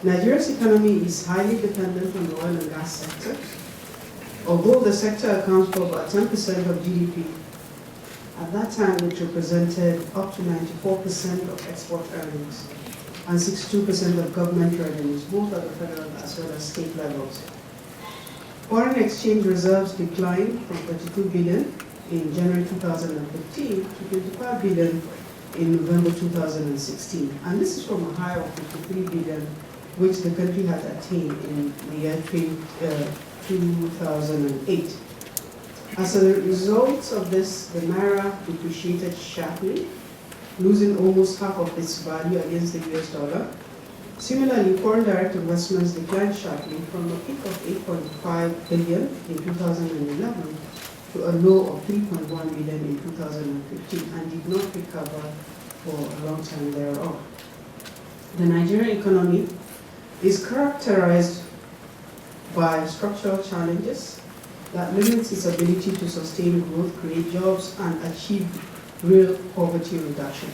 Nigeria's economy is highly dependent on the oil and gas sector. Although the sector accounts for about 10% of GDP, at that time it represented up to 94% of export earnings and 62% of government revenues, both at the federal as well as state levels. Foreign exchange reserves declined from 32 billion in January 2015 to 25 billion in November 2016. And this is from a high of 53 billion, which the country had attained in the year 2008. As a result of this, the Naira depreciated sharply, losing almost half of its value against the US dollar. Similarly, foreign direct investments declined sharply from a peak of 8.5 billion in 2011 to a low of 3.1 billion in 2015 and did not recover for a long time thereof. The Nigerian economy is characterized by structural challenges that limits its ability to sustain growth, create jobs, and achieve real poverty reduction.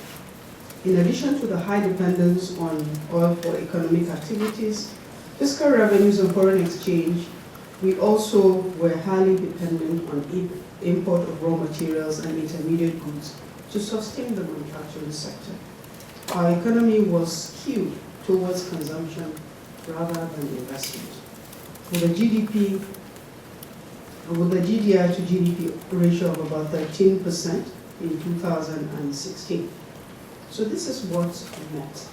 In addition to the high dependence on oil for economic activities, fiscal revenues and foreign exchange, we also were highly dependent on import of raw materials and intermediate goods to sustain the manufacturing sector. Our economy was skewed towards consumption rather than investment. With a GDI to GDP ratio of about 13% in 2016. So this is what we met.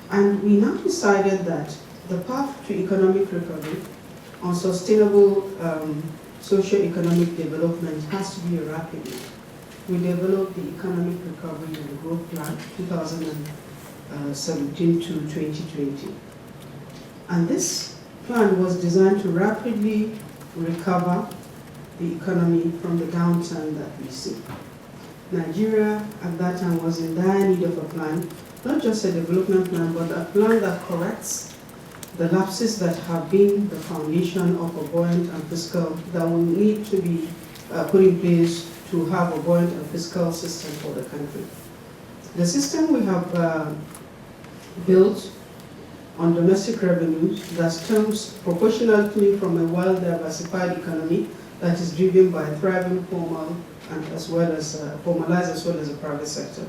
And we now decided that the path to economic recovery on sustainable socio-economic development has to be rapid. We developed the Economic Recovery and Growth Plan 2017 to 2020. And this plan was designed to rapidly recover the economy from the downturn that we see. Nigeria at that time was in dire need of a plan, not just a development plan, but a plan that corrects the lapses that have been the foundation of a buoyant and fiscal, that will need to be put in place to have a buoyant and fiscal system for the country. The system we have built on domestic revenues that stems proportionately from a well-diversified economy that is driven by thriving formal and as well as formalized as well as a private sector.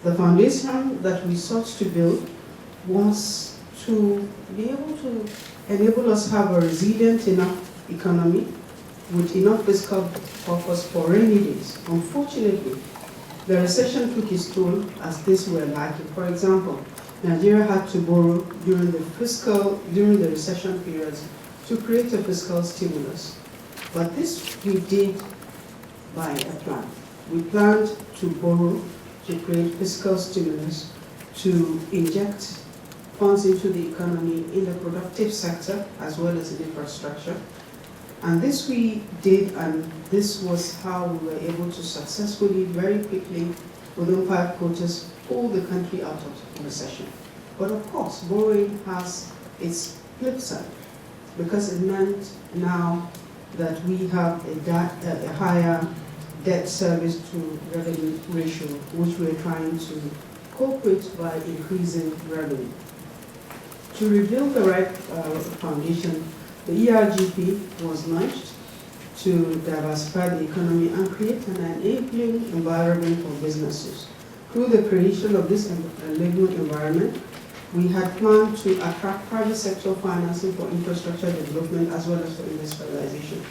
The foundation that we sought to build was to be able to enable us to have a resilient enough economy with enough fiscal purpose for rainy days. Unfortunately, the recession took its toll as this were lacking. For example, Nigeria had to borrow during the recession periods to create a fiscal stimulus. But this we did by a plan. We planned to borrow to create fiscal stimulus, to inject funds into the economy in the productive sector as well as in infrastructure. And this we did, and this was how we were able to successfully, very quickly, within 5 quarters, pull the country out of recession. But of course, borrowing has its flip side, because it meant now that we have a higher debt service to revenue ratio, which we're trying to cope with by increasing revenue. To rebuild the right foundation, the ERGP was launched to diversify the economy and create an enabling environment for businesses. Through the creation of this enabling environment, we had planned to attract private sector financing for infrastructure development as well as for industrialization.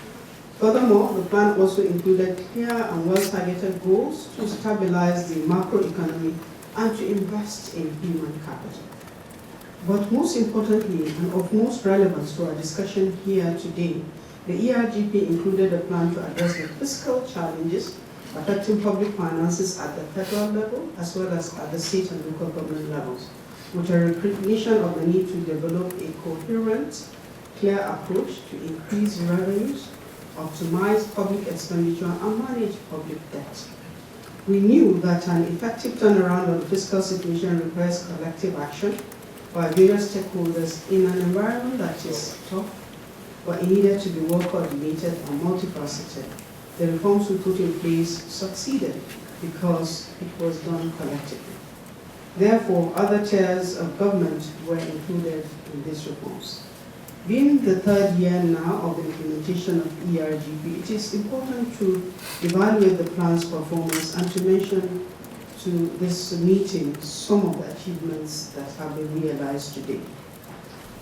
Furthermore, the plan also included clear and well-targeted goals to stabilize the macroeconomy and to invest in human capital. But most importantly, and of most relevance to our discussion here today, the ERGP included a plan to address the fiscal challenges affecting public finances at the federal level as well as at the state and local government levels, with a recognition of the need to develop a coherent, clear approach to increase revenues, optimize public expenditure, and manage public debt. We knew that an effective turnaround of the fiscal situation requires collective action by various stakeholders in an environment that is tough, but it needed to be well coordinated and multifaceted. The reforms we put in place succeeded because it was done collectively. Therefore, other tiers of government were included in these reforms. Being the third year now of the implementation of ERGP, it is important to evaluate the plan's performance and to mention to this meeting some of the achievements that have been realized today.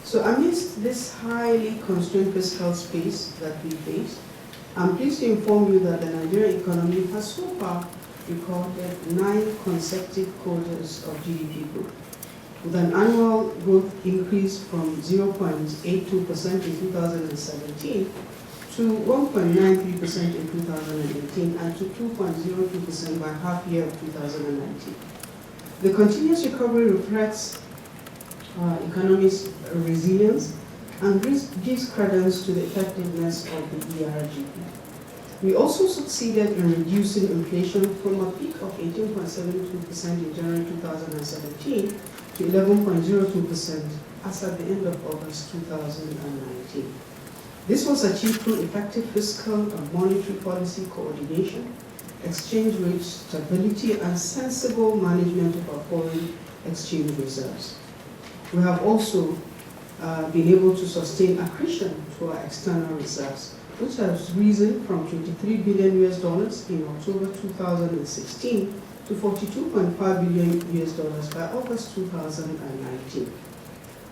So amidst this highly constrained fiscal space that we face, I'm pleased to inform you that the Nigerian economy has so far recorded 9 consecutive quarters of GDP growth, with an annual growth increase from 0.82% in 2017 to 1.93% in 2018 and to 2.02% by half year of 2019. The continuous recovery reflects economy's resilience and gives credence to the effectiveness of the ERGP. We also succeeded in reducing inflation from a peak of 18.72% in January 2017 to 11.02% as at the end of August 2019. This was achieved through effective fiscal and monetary policy coordination, exchange rate stability, and sensible management of our foreign exchange reserves. We have also been able to sustain accretion to our external reserves, which has risen from $23 billion in October 2016 to $42.5 billion by August 2019.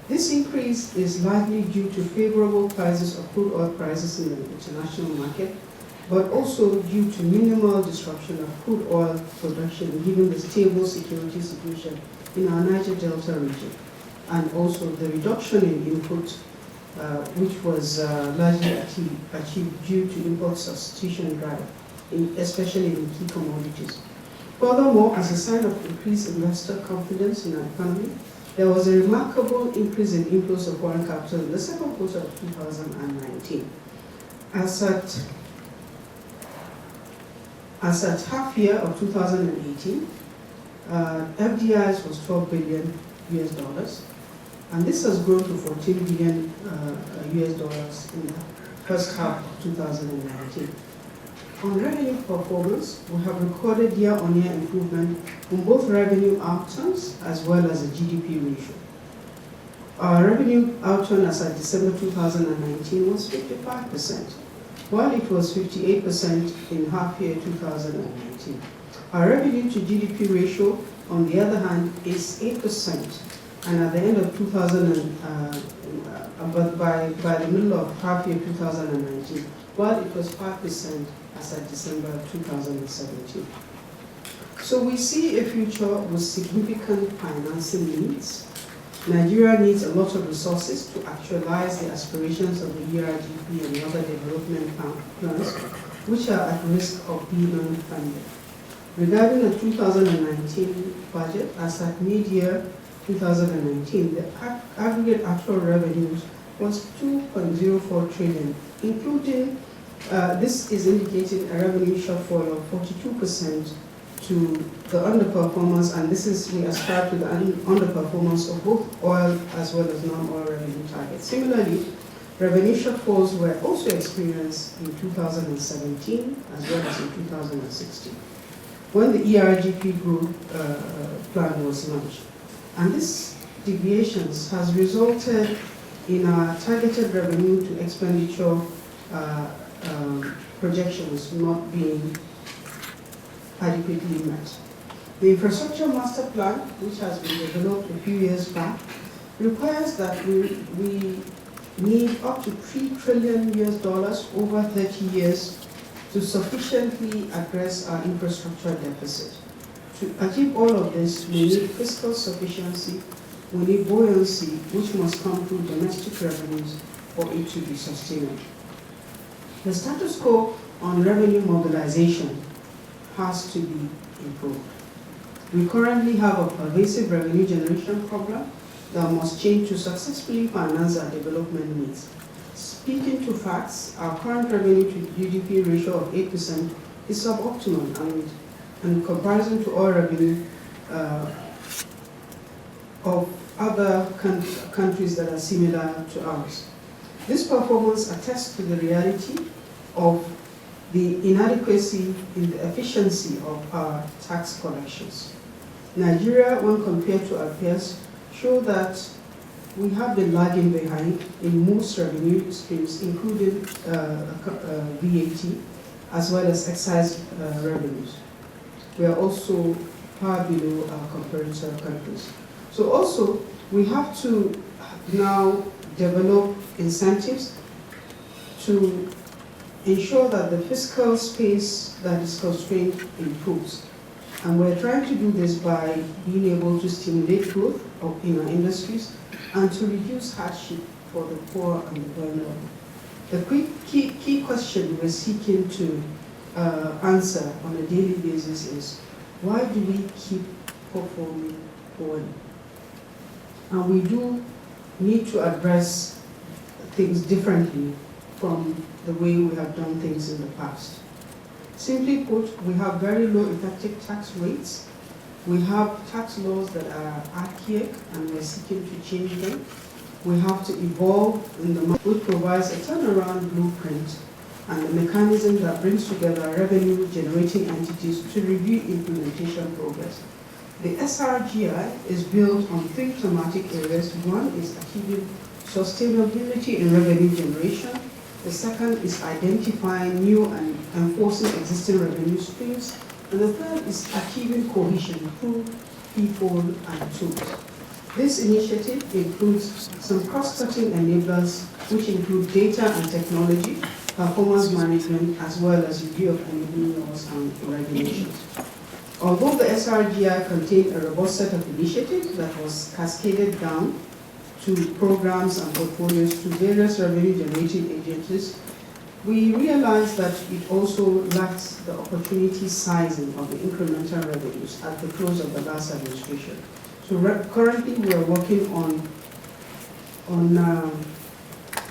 This increase is largely due to favorable prices of crude oil prices in the international market, but also due to minimal disruption of crude oil production given the stable security situation in our Niger Delta region, and also the reduction in input, which was largely achieved due to import substitution drive, especially in key commodities. Furthermore, as a sign of increased investor confidence in our economy, there was a remarkable increase in inflows of foreign capital in the second quarter of 2019. As at half year of 2018, FDIs was $12 billion, and this has grown to $14 billion in the first half of 2019. On revenue performance, we have recorded year-on-year improvement in both revenue outturns as well as the GDP ratio. Our revenue outturn as at December 2019 was 55%, while it was 58% in half year 2019. Our revenue to GDP ratio, on the other hand, is 8%, and at the end of by the middle of half year 2019, while it was 5% as at December 2017. So we see a future with significant financing needs. Nigeria needs a lot of resources to actualize the aspirations of the ERGP and other development plans, which are at risk of being unfunded. Regarding the 2019 budget, as at mid-year 2019, the aggregate actual revenues was 2.04 trillion, including, this is indicating a revenue shortfall of 42% to the underperformance, and this is, we ascribe to the underperformance of both oil as well as non-oil revenue targets. Similarly, revenue shortfalls were also experienced in 2017 as well as in 2016, when the ERGP group plan was launched. And these deviations has resulted in our targeted revenue to expenditure projections not being adequately met. The infrastructure master plan, which has been developed a few years back, requires that we need up to $3 trillion over 30 years to sufficiently address our infrastructure deficit. To achieve all of this, we need fiscal sufficiency, we need buoyancy, which must come through domestic revenues for it to be sustainable. The status quo on revenue mobilization has to be improved. We currently have a pervasive revenue generation problem that must change to successfully finance our development needs. Speaking to facts, our current revenue to GDP ratio of 8% is suboptimal, and in comparison to oil revenue of other countries that are similar to ours. This performance attests to the reality of the inadequacy in the efficiency of our tax collections. Nigeria, when compared to our peers, show that we have been lagging behind in most revenue streams, including VAT, as well as excise revenues. We are also far below our comparator countries. So also, we have to now develop incentives to ensure that the fiscal space that is constrained improves. And we're trying to do this by being able to stimulate growth in our industries and to reduce hardship for the poor and the vulnerable. The key question we're seeking to answer on a daily basis is, why do we keep performing poorly? And we do need to address things differently from the way we have done things in the past. Simply put, we have very low effective tax rates. We have tax laws that are archaic and we're seeking to change them. We have to evolve in the market, which provides a turnaround blueprint and a mechanism that brings together revenue-generating entities to review implementation progress. The SRGI is built on 3 thematic areas. One is achieving sustainability in revenue generation. The second is identifying new and enforcing existing revenue streams. And the third is achieving cohesion through people and tools. This initiative includes some cross-cutting enablers, which include data and technology, performance management, as well as review of enabling laws and regulations. Although the SRGI contained a robust set of initiatives that was cascaded down to programs and portfolios to various revenue-generating agencies, we realized that it also lacks the opportunity sizing of the incremental revenues at the close of the last administration. So currently we are working on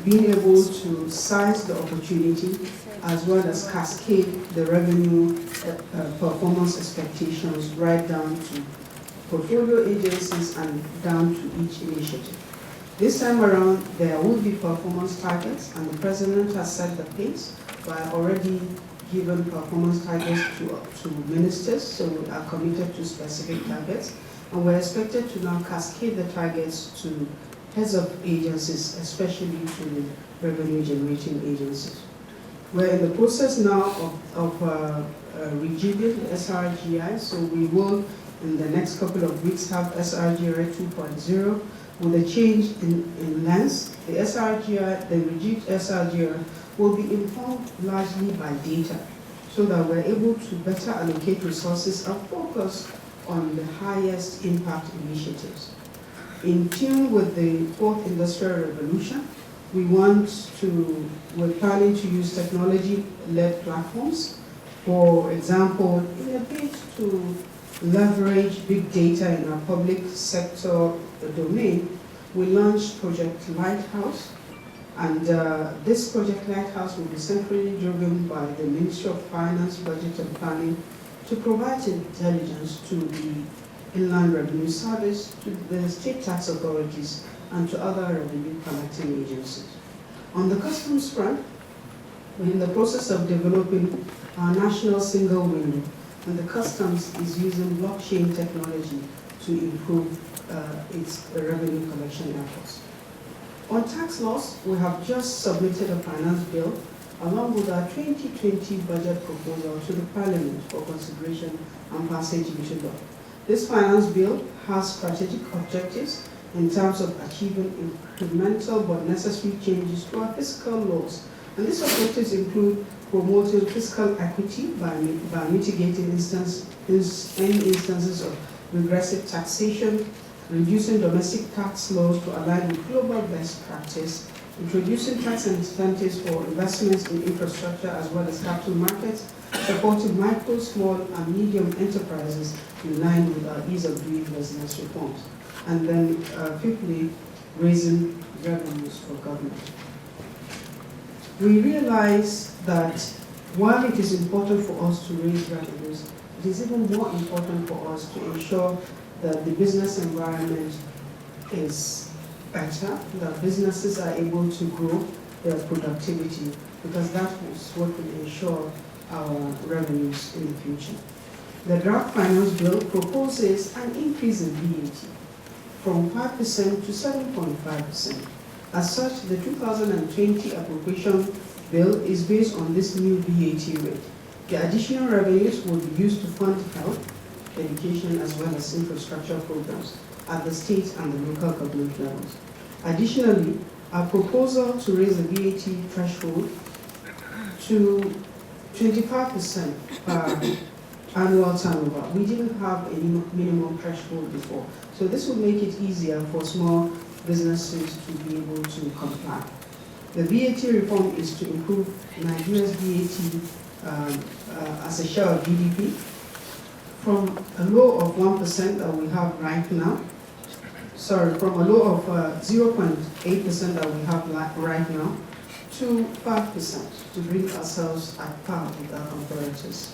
being able to size the opportunity as well as cascade the revenue performance expectations right down to portfolio agencies and down to each initiative. This time around, there will be performance targets, and the President has set the pace by already given performance targets to ministers, so we are committed to specific targets, and we're expected to now cascade the targets to heads of agencies, especially to revenue-generating agencies. We're in the process now of rejigging the SRGI, so we will, in the next couple of weeks, have SRGI 2.0 with a change in lens. The SRGI, the rejigged SRGI, will be informed largely by data, so that we're able to better allocate resources and focus on the highest impact initiatives. In tune with the 4th Industrial Revolution, we're planning to use technology-led platforms. For example, in a bid to leverage big data in our public sector domain, we launched Project Lighthouse, and this Project Lighthouse will be centrally driven by the Ministry of Finance, Budget and Planning to provide intelligence to the Inland Revenue Service, to the state tax authorities, and to other revenue collecting agencies. On the customs front, we're in the process of developing our national single window, and the customs is using blockchain technology to improve its revenue collection efforts. On tax laws, we have just submitted a finance bill along with our 2020 budget proposal to the Parliament for consideration and passage into law. This finance bill has strategic objectives in terms of achieving incremental but necessary changes to our fiscal laws. And these objectives include promoting fiscal equity by mitigating any instances of regressive taxation, reducing domestic tax laws to align with global best practice, introducing tax incentives for investments in infrastructure as well as capital markets, supporting micro, small, and medium enterprises in line with our ease of doing business reforms. And then fifthly, raising revenues for government. We realize that while it is important for us to raise revenues, it is even more important for us to ensure that the business environment is better, that businesses are able to grow their productivity, because that is what will ensure our revenues in the future. The draft finance bill proposes an increase in VAT from 5% to 7.5%. As such, the 2020 appropriation bill is based on this new VAT rate. The additional revenues will be used to fund health, education, as well as infrastructure programs at the state and the local government levels. Additionally, our proposal to raise the VAT threshold to 25% per annual turnover. We didn't have any minimum threshold before, so this will make it easier for small businesses to be able to comply. The VAT reform is to improve Nigeria's VAT as a share of GDP from a low of 1% that we have right now, from a low of 0.8% that we have right now, to 5% to bring ourselves at par with our competitors.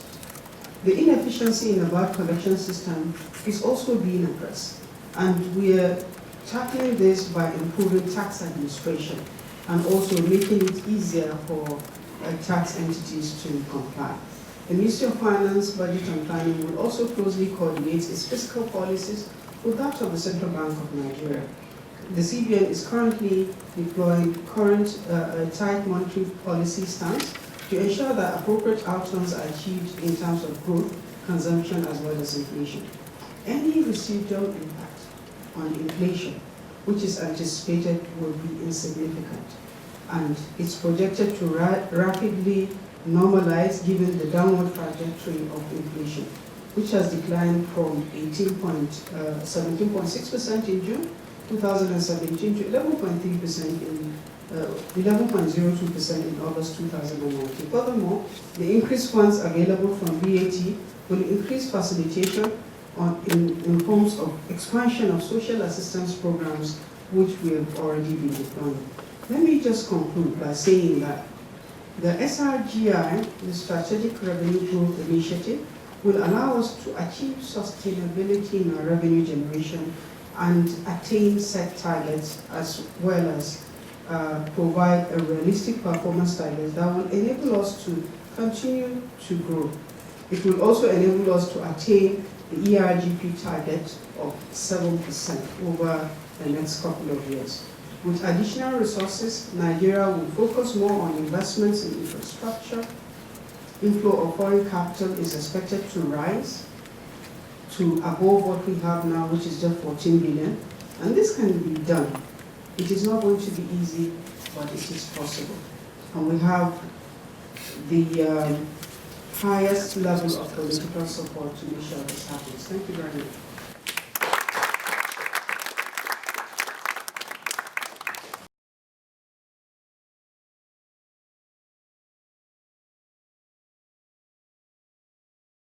The inefficiency in the VAT collection system is also being addressed, and we are tackling this by improving tax administration and also making it easier for tax entities to comply. The Ministry of Finance, Budget and Planning will also closely coordinate its fiscal policies with that of the Central Bank of Nigeria. The CBN is currently deploying tight monetary policy stance to ensure that appropriate outcomes are achieved in terms of growth, consumption, as well as inflation. Any residual impact on inflation, which is anticipated, will be insignificant, and it's projected to rapidly normalize given the downward trajectory of inflation, which has declined from 17.6% in June 2017 to 11.3% in 11.02% in August 2019. Furthermore, the increased funds available from VAT will increase facilitation in forms of expansion of social assistance programs, which we have already been deploying. Let me just conclude by saying that the SRGI, the Strategic Revenue Growth Initiative, will allow us to achieve sustainability in our revenue generation and attain set targets, as well as provide a realistic performance target that will enable us to continue to grow. It will also enable us to attain the ERGP target of 7% over the next couple of years. With additional resources, Nigeria will focus more on investments in infrastructure. Inflow of foreign capital is expected to rise to above what we have now, which is just 14 billion. And this can be done. It is not going to be easy, but it is possible. And we have the highest level of political support to make sure this happens. Thank you very much.